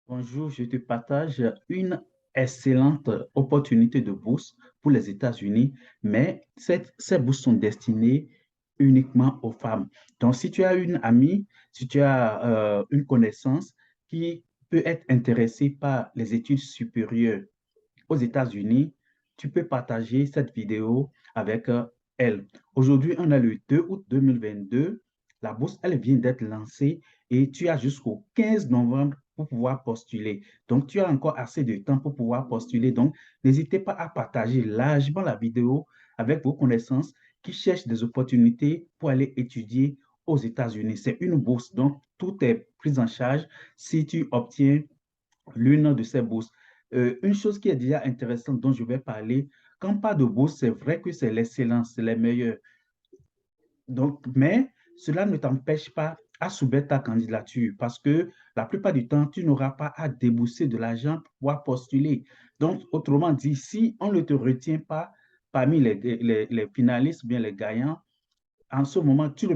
Bonjour, je te partage une excellente opportunité de bourse pour les États-Unis, mais ces bourses sont destinées uniquement aux femmes. Donc, si tu as une amie, si tu as une connaissance qui peut être intéressée par les études supérieures aux États-Unis, tu peux partager cette vidéo avec elle. Aujourd'hui, on a le 2 août 2022. La bourse, elle vient d'être lancée et tu as jusqu'au 15 novembre pour pouvoir postuler. Donc, tu as encore assez de temps pour pouvoir postuler. Donc, n'hésitez pas à partager largement la vidéo avec vos connaissances qui cherchent des opportunités pour aller étudier aux États-Unis. C'est une bourse, donc tout est pris en charge si tu obtiens l'une de ces bourses. Une chose qui est déjà intéressante dont je vais parler, quand on parle de bourse, c'est vrai que c'est l'excellence, c'est les meilleurs. Donc, mais cela ne t'empêche pas à soumettre ta candidature parce que la plupart du temps, tu n'auras pas à débourser de l'argent pour pouvoir postuler. Donc, autrement dit, si on ne te retient pas parmi les finalistes ou bien les gagnants, en ce moment, tu ne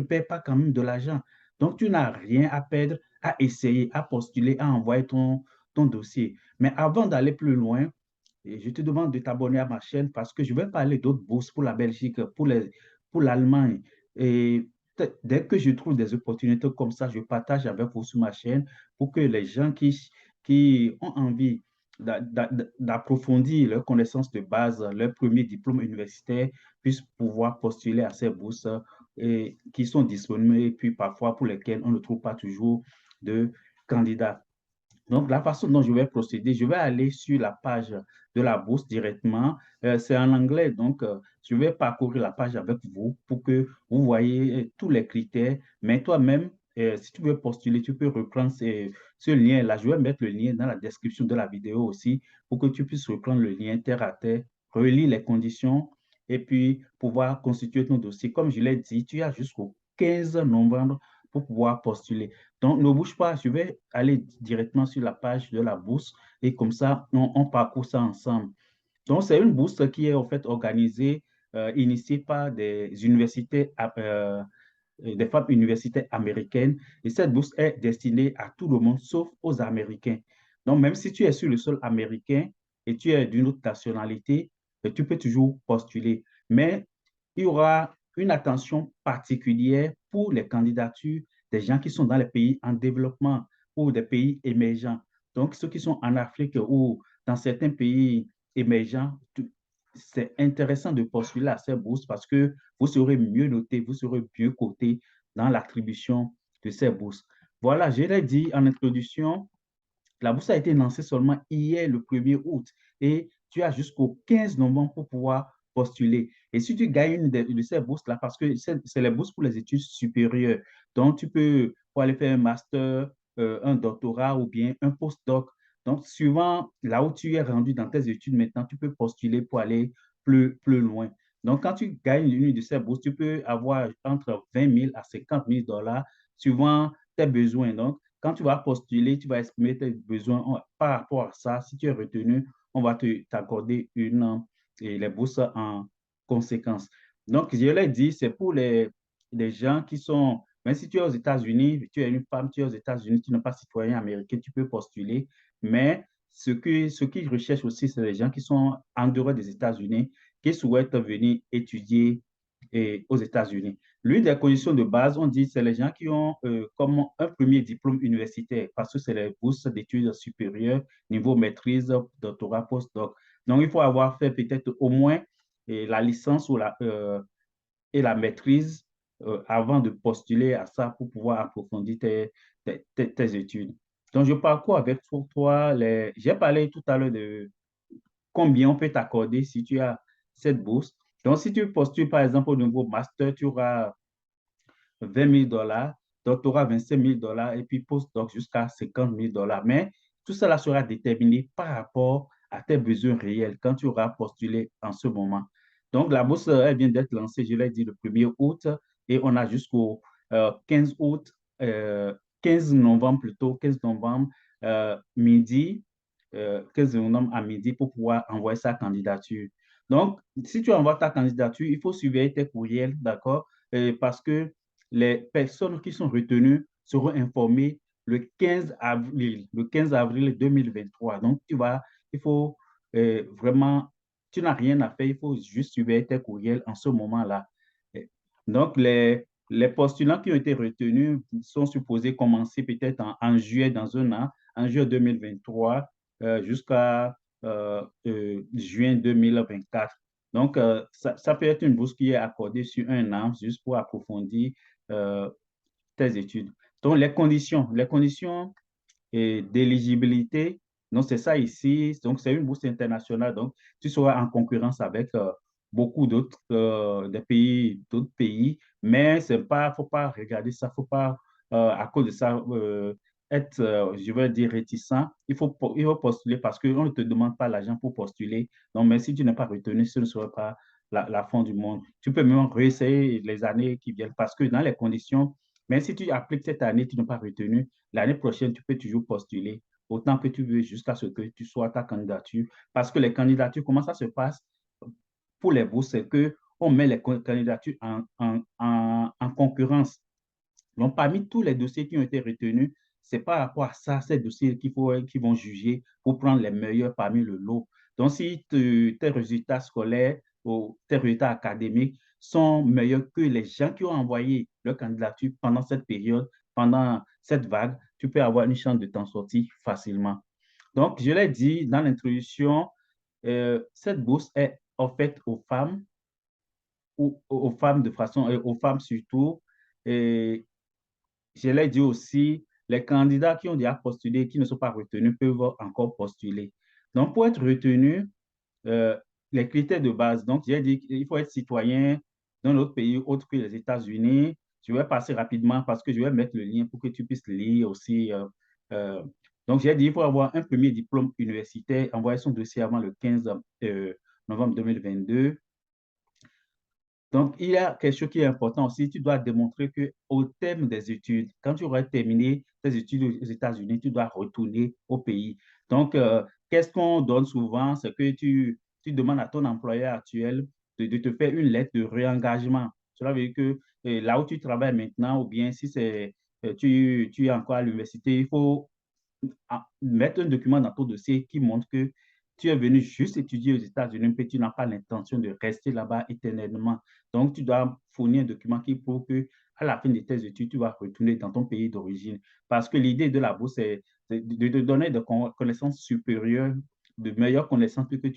paies pas quand même de l'argent. Donc, tu n'as rien à perdre à essayer, à postuler, à envoyer ton dossier. Mais avant d'aller plus loin, je te demande de t'abonner à ma chaîne parce que je vais parler d'autres bourses pour la Belgique, pour l'Allemagne. Et dès que je trouve des opportunités comme ça, je partage avec vous sur ma chaîne pour que les gens qui ont envie d'approfondir leurs connaissances de base, leur premier diplôme universitaire, puissent pouvoir postuler à ces bourses qui sont disponibles et puis parfois pour lesquelles on ne trouve pas toujours de candidats. Donc, la façon dont je vais procéder, je vais aller sur la page de la bourse directement. C'est en anglais, donc je vais parcourir la page avec vous pour que vous voyez tous les critères. Mais toi-même, si tu veux postuler, tu peux reprendre ce lien-là. Je vais mettre le lien dans la description de la vidéo aussi pour que tu puisses reprendre le lien terre à terre, relire les conditions et puis pouvoir constituer ton dossier. Comme je l'ai dit, tu as jusqu'au 15 novembre pour pouvoir postuler. Donc, ne bouge pas, je vais aller directement sur la page de la bourse et comme ça, on parcourt ça ensemble. Donc, c'est une bourse qui est en fait organisée, initiée par des femmes universitaires américaines. Et cette bourse est destinée à tout le monde, sauf aux Américains. Donc, même si tu es sur le sol américain et tu es d'une autre nationalité, tu peux toujours postuler. Mais il y aura une attention particulière pour les candidatures des gens qui sont dans les pays en développement ou des pays émergents. Donc, ceux qui sont en Afrique ou dans certains pays émergents, c'est intéressant de postuler à ces bourses parce que vous serez mieux noté, vous serez mieux coté dans l'attribution de ces bourses. Voilà, je l'ai dit en introduction, la bourse a été lancée seulement hier, le 1er août, et tu as jusqu'au 15 novembre pour pouvoir postuler. Et si tu gagnes une de ces bourses-là, parce que c'est les bourses pour les études supérieures, donc tu peux pour aller faire un master, un doctorat ou bien un postdoc. Donc, suivant là où tu es rendu dans tes études maintenant, tu peux postuler pour aller plus loin. Donc, quand tu gagnes une de ces bourses, tu peux avoir entre 20 000 à 50 000 dollars suivant tes besoins. Donc, quand tu vas postuler, tu vas exprimer tes besoins par rapport à ça. Si tu es retenu, on va t'accorder les bourses en conséquence. Donc, je l'ai dit, c'est pour les gens qui sont, même si tu es aux États-Unis, tu es une femme, tu es aux États-Unis, tu n'es pas citoyen américain, tu peux postuler. Mais ce qu'ils recherchent aussi, c'est les gens qui sont en dehors des États-Unis, qui souhaitent venir étudier aux États-Unis. L'une des conditions de base, on dit, c'est les gens qui ont comme un premier diplôme universitaire, parce que c'est les bourses d'études supérieures, niveau maîtrise, doctorat, postdoc. Donc, il faut avoir fait peut-être au moins la licence et la maîtrise avant de postuler à ça pour pouvoir approfondir tes études. Donc, je parcours avec toi J'ai parlé tout à l'heure de combien on peut t'accorder si tu as cette bourse. Donc, si tu postules, par exemple, au niveau master, tu auras 20 000 dollars, doctorat 25 000 dollars et puis postdoc jusqu'à 50 000 dollars. Mais tout cela sera déterminé par rapport à tes besoins réels quand tu auras postulé en ce moment. Donc, la bourse, elle vient d'être lancée, je l'ai dit, le 1er août et on a jusqu'au 15 août, 15 novembre plutôt, 15 novembre midi, 15 novembre à midi pour pouvoir envoyer sa candidature. Donc, si tu envoies ta candidature, il faut surveiller tes courriels, d'accord? Parce que les personnes qui sont retenues seront informées le 15 avril 2023. Donc, il faut vraiment, tu n'as rien à faire, il faut juste suivre tes courriels en ce moment-là. Donc, les postulants qui ont été retenus sont supposés commencer peut-être en juillet dans un an, en juillet 2023 jusqu'à juin 2024. Donc, ça peut être une bourse qui est accordée sur un an juste pour approfondir euh, tes études. Donc, les conditions et d'éligibilité. Donc, c'est ça ici. Donc, c'est une bourse internationale. Donc, tu seras en concurrence avec beaucoup d'autres d'autres pays. Mais c'est pas, faut pas regarder ça, faut pas, à cause de ça, être, je veux dire, réticent. Il faut postuler parce qu'on ne te demande pas l'argent pour postuler. Donc, mais si tu n'es pas retenu, ce ne sera pas la fin du monde. Tu peux même réessayer les années qui viennent parce que dans les conditions, même si tu appliques cette année, tu n'es pas retenu, l'année prochaine, tu peux toujours postuler autant que tu veux jusqu'à ce que tu sois ta candidature. Parce que les candidatures, comment ça se passe pour les bourses, c'est qu'on met les candidatures en concurrence. Donc, parmi tous les dossiers qui ont été retenus, c'est par rapport à ça, ces dossiers qui vont juger pour prendre les meilleurs parmi le lot. Donc, si tes résultats scolaires ou tes résultats académiques sont meilleurs que les gens qui ont envoyé leur candidature pendant cette période, pendant cette vague, tu peux avoir une chance de t'en sortir facilement. Donc, je l'ai dit dans l'introduction, cette bourse est offerte aux femmes, ou aux femmes de façon, aux femmes surtout. Et je l'ai dit aussi, les candidats qui ont déjà postulé, qui ne sont pas retenus, peuvent encore postuler. Donc, pour être retenu, euh, les critères de base, donc j'ai dit qu'il faut être citoyen d'un autre pays autre que les États-Unis. Je vais passer rapidement parce que je vais mettre le lien pour que tu puisses lire aussi. Euh, donc, j'ai dit qu'il faut avoir un premier diplôme universitaire, envoyer son dossier avant le 15 novembre 2022. Donc, il y a quelque chose qui est important aussi. Tu dois démontrer qu'au terme des études, quand tu auras terminé tes études aux États-Unis, tu dois retourner au pays. Donc, qu'est-ce qu'on donne souvent? C'est que tu demandes à ton employeur actuel de te faire une lettre de réengagement. Cela veut dire que là où tu travailles maintenant, ou bien si tu es encore à l'université, il faut mettre un document dans ton dossier qui montre que tu es venu juste étudier aux États-Unis, mais tu n'as pas l'intention de rester là-bas éternellement. Donc, tu dois fournir un document qui prouve que à la fin de tes études, tu vas retourner dans ton pays d'origine. Parce que l'idée de la bourse, c'est de te donner des connaissances supérieures, de meilleures connaissances pour que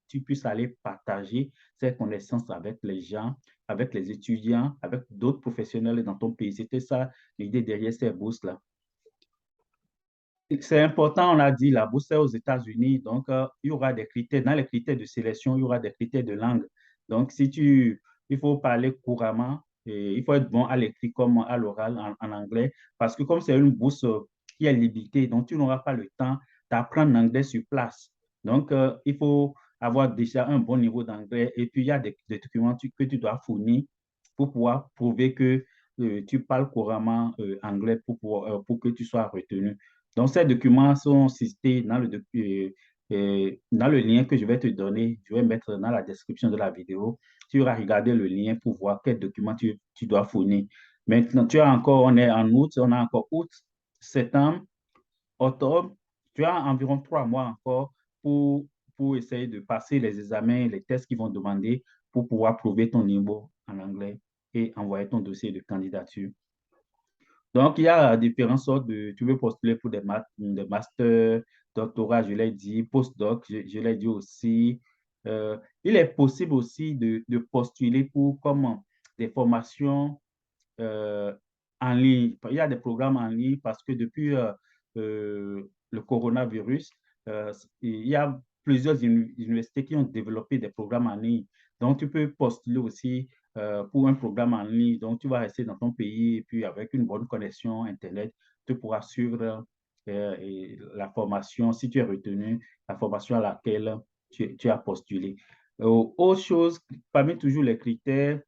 tu puisses aller partager ces connaissances avec les gens, avec les étudiants, avec d'autres professionnels dans ton pays. C'était ça l'idée derrière ces bourses-là. C'est important, on l'a dit, la bourse est aux États-Unis, donc il y aura des critères. Dans les critères de sélection, il y aura des critères de langue. Donc, il faut parler couramment, et il faut être bon à l'écrit comme à l'oral en anglais, parce que comme c'est une bourse qui est limitée, donc tu n'auras pas le temps d'apprendre l'anglais sur place. Donc, il faut avoir déjà un bon niveau d'anglais, et puis il y a des documents que tu dois fournir pour pouvoir prouver que tu parles couramment anglais pour que tu sois retenu. Donc, ces documents sont cités dans le lien que je vais te donner. Je vais mettre dans la description de la vidéo. Tu vas regarder le lien pour voir quels documents tu dois fournir. Maintenant, on est en août, on a encore août, septembre, octobre. Tu as environ 3 mois encore pour essayer de passer les examens, les tests qu'ils vont demander pour pouvoir prouver ton niveau en anglais et envoyer ton dossier de candidature. Donc, il y a différentes sortes tu veux postuler pour des masters, doctorat, je l'ai dit, postdoc, je l'ai dit aussi. Il est possible aussi de postuler pour comme des formations euh, en ligne. Il y a des programmes en ligne parce que depuis le coronavirus, il y a plusieurs universités qui ont développé des programmes en ligne. Donc, tu peux postuler aussi pour un programme en ligne. Donc, tu vas rester dans ton pays et puis avec une bonne connexion Internet, tu pourras suivre la formation, si tu es retenu, la formation à laquelle tu as postulé. Autre chose, parmi toujours les critères,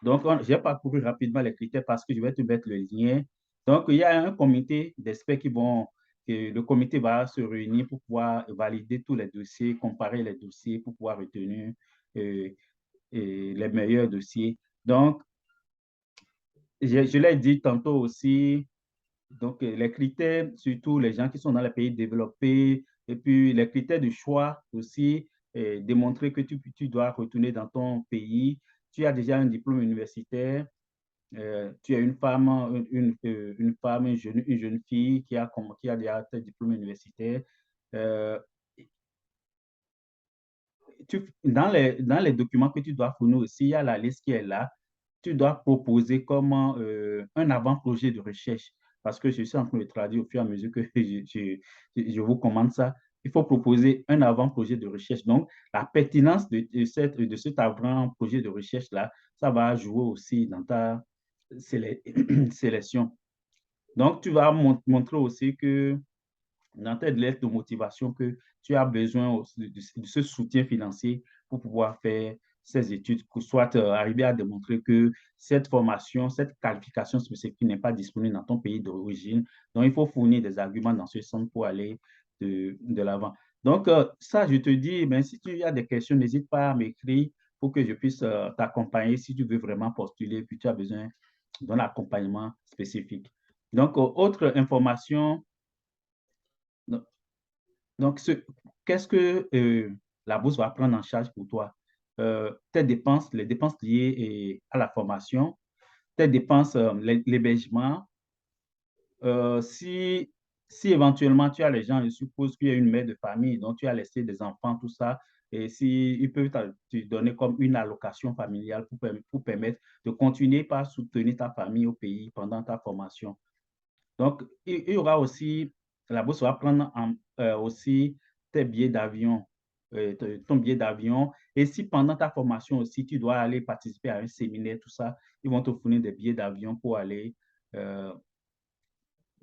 donc, j'ai parcouru rapidement les critères parce que je vais te mettre le lien. Donc, il y a un comité d'experts que le comité va se réunir pour pouvoir valider tous les dossiers, comparer les dossiers pour pouvoir retenir euh, les meilleurs dossiers. Donc, je l'ai dit tantôt aussi, Donc, les critères, surtout les gens qui sont dans les pays développés, et puis les critères de choix aussi, démontrer que tu dois retourner dans ton pays. Tu as déjà un diplôme universitaire, tu es une femme, une femme, une jeune fille qui a déjà un diplôme universitaire. Euh, dans les documents que tu dois fournir aussi, il y a la liste qui est là. Tu dois proposer comment un avant-projet de recherche, parce que je suis en train de traduire au fur et à mesure que je vous commande ça. Il faut proposer un avant-projet de recherche. Donc, la pertinence de cet avant-projet de recherche-là, ça va jouer aussi dans ta sélection. Donc, tu vas montrer aussi que dans tes lettres de motivation que tu as besoin de ce soutien financier pour pouvoir faire ces études, soit arriver à démontrer que cette formation, cette qualification spécifique n'est pas disponible dans ton pays d'origine. Donc, il faut fournir des arguments dans ce sens pour aller de l'avant. Donc, ça, je te dis, ben, si tu as des questions, n'hésite pas à m'écrire pour que je puisse t'accompagner si tu veux vraiment postuler, puis tu as besoin d'un accompagnement spécifique. Donc, autre information, donc, qu'est-ce que la bourse va prendre en charge pour toi? Tes dépenses, les dépenses liées à la formation, tes dépenses, l'hébergement. Si éventuellement tu as les gens, je suppose qu'il y a une mère de famille, donc tu as laissé des enfants, tout ça, et si ils peuvent te donner comme une allocation familiale pour permettre de continuer par soutenir ta famille au pays pendant ta formation. Donc, il y aura aussi, la bourse va prendre aussi tes billets d'avion, ton billet d'avion. Et si pendant ta formation aussi, tu dois aller participer à un séminaire, tout ça, ils vont te fournir des billets d'avion pour aller euh,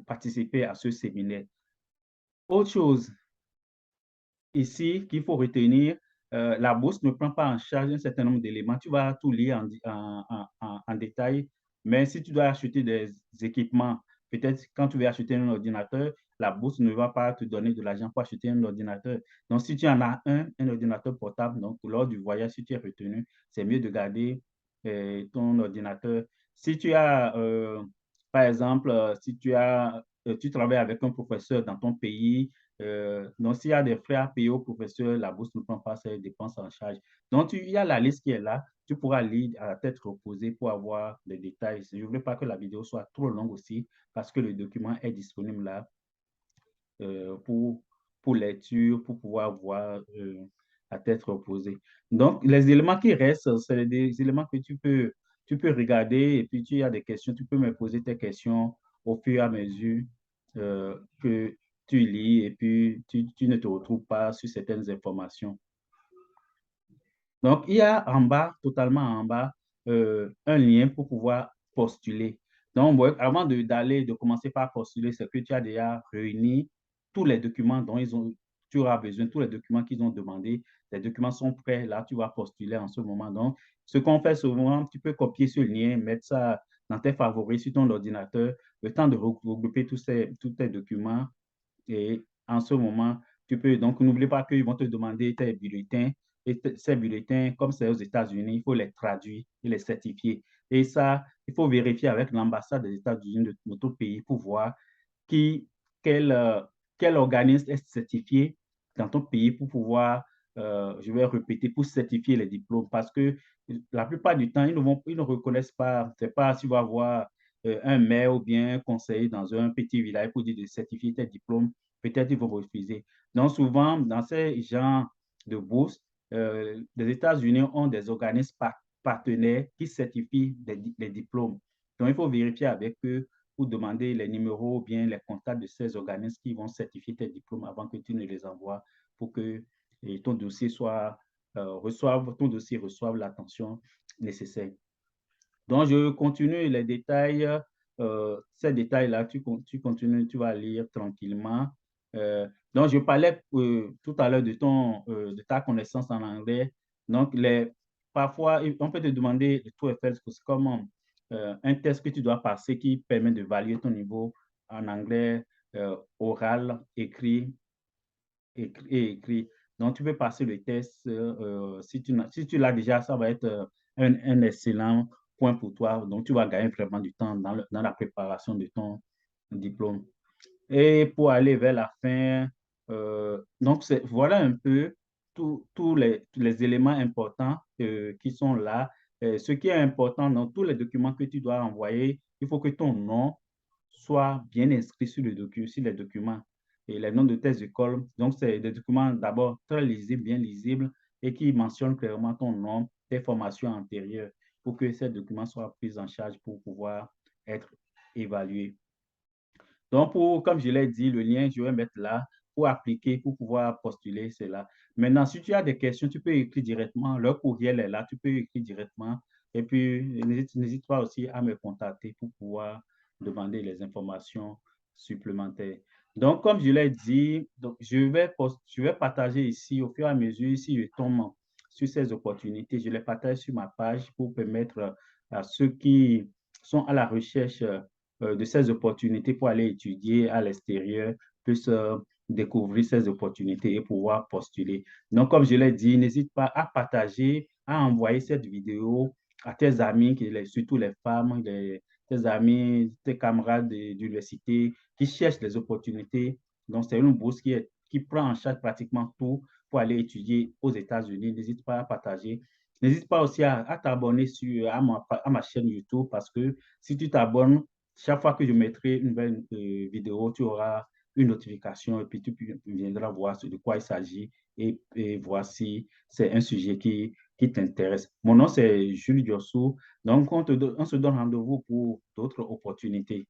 participer à ce séminaire. Autre chose, ici qu'il faut retenir, la bourse ne prend pas en charge un certain nombre d'éléments. Tu vas tout lire en détail, mais si tu dois acheter des équipements, peut-être quand tu veux acheter un ordinateur, la bourse ne va pas te donner de l'argent pour acheter un ordinateur. Donc, si tu en as un ordinateur portable, donc lors du voyage, si tu es retenu, c'est mieux de garder ton ordinateur. Si tu as, par exemple, si tu travailles avec un professeur dans ton pays, donc, s'il y a des frais à payer au professeur, la bourse ne prend pas ces dépenses en charge. Donc, il y a la liste qui est là. Tu pourras lire à la tête reposée pour avoir les détails. Je ne veux pas que la vidéo soit trop longue aussi parce que le document est disponible là euh, pour, pour lecture, pour pouvoir voir à tête reposée. Donc, les éléments qui restent, c'est des éléments que tu peux regarder et puis tu as des questions, tu peux me poser tes questions au fur et à mesure que tu lis et puis tu ne te retrouves pas sur certaines informations. Donc, il y a en bas, totalement en bas, un lien pour pouvoir postuler. Donc, ouais, avant d'aller, de commencer par postuler, c'est que tu as déjà réuni tous les documents dont tu auras besoin, tous les documents qu'ils ont demandé. Les documents sont prêts, là, tu vas postuler en ce moment. Donc, ce qu'on fait souvent, tu peux copier ce lien, mettre ça dans tes favoris sur ton ordinateur, le temps de regrouper tous tes documents et en ce moment, tu peux, donc n'oublie pas qu'ils vont te demander tes bulletins. Et ces bulletins, comme c'est aux États-Unis, il faut les traduire et les certifier. Et ça, il faut vérifier avec l'ambassade des États-Unis de notre pays pour voir qui, quel, euh, quel organisme est certifié dans ton pays pour pouvoir, je vais répéter, pour certifier les diplômes. Parce que la plupart du temps, ils ne reconnaissent pas, c'est pas si tu vas voir un maire ou bien un conseiller dans un petit village pour dire de certifier tes diplômes, peut-être ils vont refuser. Donc souvent, dans ces genres de bourses, les États-Unis ont des organismes partenaires qui certifient les diplômes. Donc il faut vérifier avec eux pour demander les numéros ou bien les contacts de ces organismes qui vont certifier tes diplômes avant que tu ne les envoies pour que ton dossier ton dossier reçoive l'attention nécessaire. Donc, je continue les détails. Ces détails-là, tu continues, tu vas lire tranquillement. Donc, je parlais tout à l'heure de ta connaissance en anglais. Donc, parfois, on peut te demander le TOEFL, c'est comme un test que tu dois passer qui permet de valider ton niveau en anglais oral, et écrit. Donc, tu peux passer le test. Si tu l'as déjà, ça va être un excellent point pour toi. Donc, tu vas gagner vraiment du temps dans la préparation de diplôme. Et pour aller vers la fin, donc voilà un peu tous les éléments importants qui sont là. Ce qui est important dans tous les documents que tu dois envoyer, il faut que ton nom soit bien inscrit sur, sur les documents et les noms de tes écoles. Donc, c'est des documents d'abord très lisibles, bien lisibles et qui mentionnent clairement ton nom, tes formations antérieures pour que ces documents soient pris en charge pour pouvoir être évalués. Donc, comme je l'ai dit, le lien, je vais mettre là pour appliquer, pour pouvoir postuler cela. Maintenant, si tu as des questions, tu peux écrire directement. Le courriel est là, tu peux écrire directement. Et puis, n'hésite pas aussi à me contacter pour pouvoir demander les informations supplémentaires. Donc, comme je l'ai dit, donc, je vais partager ici au fur et à mesure, si je tombe sur ces opportunités, je les partage sur ma page pour permettre à ceux qui sont à la recherche de ces opportunités pour aller étudier à l'extérieur, puissent découvrir ces opportunités et pouvoir postuler. Donc, comme je l'ai dit, n'hésite pas à partager, à envoyer cette vidéo à tes amis, surtout les femmes, tes amis, tes camarades d'université qui cherchent des opportunités. Donc, c'est une bourse qui prend en charge pratiquement tout pour aller étudier aux États-Unis. N'hésite pas à partager. N'hésite pas aussi à t'abonner à ma chaîne YouTube parce que si tu t'abonnes, chaque fois que je mettrai une nouvelle vidéo, tu auras une notification et puis tu viendras voir de quoi il s'agit et voir si c'est un sujet qui t'intéresse. Mon nom, c'est Jules Diossou. Donc, on se donne rendez-vous pour d'autres opportunités.